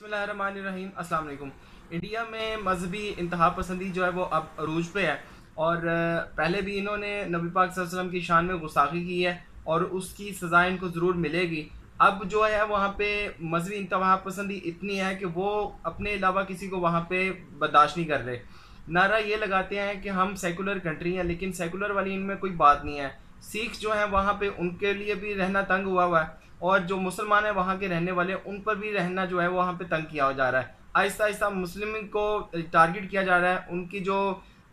बिस्मिल्लाहिर्रहमानिर्रहीम। अस्सलाम वालेकुम। इंडिया में मजहबी इंतहा पसंदी जो है वो अब अरूज पे है और पहले भी इन्होंने नबी पाक सल्लल्लाहु अलैहि वसल्लम की शान में गुस्ताखी की है और उसकी सज़ा इनको ज़रूर मिलेगी। अब जो है वहाँ पे मजहबी इंतहा पसंदी इतनी है कि वो अपने अलावा किसी को वहाँ पे बर्दाश्त नहीं कर रहे। नारा ये लगाते हैं कि हम सेकुलर कंट्री हैं, लेकिन सेकुलर वाली इनमें कोई बात नहीं है। सिख जो है वहाँ पे उनके लिए भी रहना तंग हुआ हुआ है और जो मुसलमान है वहाँ के रहने वाले उन पर भी रहना जो है वहाँ पे तंग किया जा रहा है। आहिस्ता आहिस्ता मुस्लिम को टारगेट किया जा रहा है। उनकी जो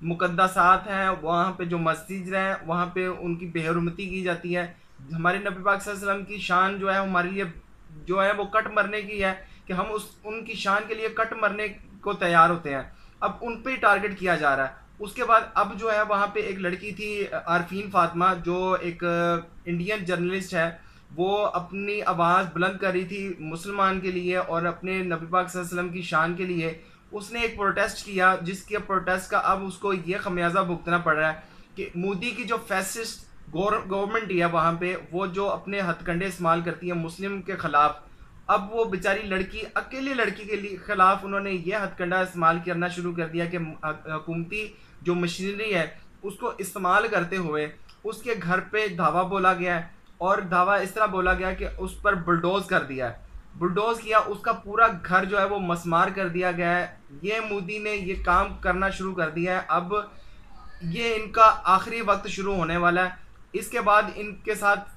मुकद्दसात हैं वहाँ पे जो मस्जिद हैं वहाँ पे उनकी बेहरमती की जाती है। हमारे नबी पाक सल्लल्लाहु अलैहि वसल्लम की शान जो है हमारे लिए जो है वो कट मरने की है कि हम उस उनकी शान के लिए कट मरने को तैयार होते हैं। अब उन पे टारगेट किया जा रहा है। उसके बाद अब जो है वहाँ पे एक लड़की थी आरफीन फातिमा, जो एक इंडियन जर्नलिस्ट है। वो अपनी आवाज़ बुलंद कर रही थी मुसलमान के लिए और अपने नबी पाक सल्लल्लाहु अलैहि वसल्लम की शान के लिए। उसने एक प्रोटेस्ट किया जिसके प्रोटेस्ट का अब उसको ये खमियाजा भुगतना पड़ रहा है कि मोदी की जो फैसिस्ट गवर्नमेंट है वहाँ पे वो जो अपने हथकंडे इस्तेमाल करती है मुस्लिम के ख़िलाफ़। अब वो बेचारी लड़की, अकेली लड़की के लिए खिलाफ उन्होंने ये हथकंडा इस्तेमाल करना शुरू कर दिया कि हुकूमती जो मशीनरी है उसको इस्तेमाल करते हुए उसके घर पे धावा बोला गया है और धावा इस तरह बोला गया कि उस पर बुलडोज कर दिया है। बुलडोज किया, उसका पूरा घर जो है वो मसमार कर दिया गया है। ये मोदी ने ये काम करना शुरू कर दिया है। अब ये इनका आखिरी वक्त शुरू होने वाला है। इसके बाद इनके साथ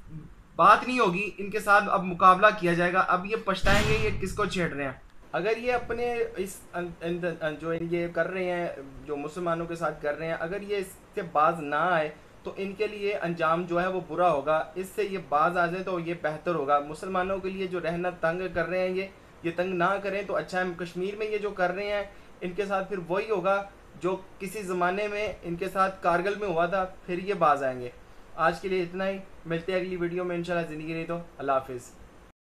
बात नहीं होगी, इनके साथ अब मुकाबला किया जाएगा। अब ये पछताएंगे ये किसको छेड़ रहे हैं। अगर ये अपने इस जो ये कर रहे हैं जो मुसलमानों के साथ कर रहे हैं, अगर ये इससे बाज ना आए तो इनके लिए अंजाम जो है वो बुरा होगा। इससे ये बाज आ जाए तो ये बेहतर होगा। मुसलमानों के लिए जो रहना तंग कर रहे हैं ये तंग ना करें तो अच्छा है। कश्मीर में ये जो कर रहे हैं इनके साथ फिर वही होगा जो किसी ज़माने में इनके साथ कारगिल में हुआ था, फिर ये बाज आएंगे। आज के लिए इतना ही, मिलते हैं अगली वीडियो में इंशाल्लाह। ज़िंदगी नहीं तो अल्लाह हाफिज़।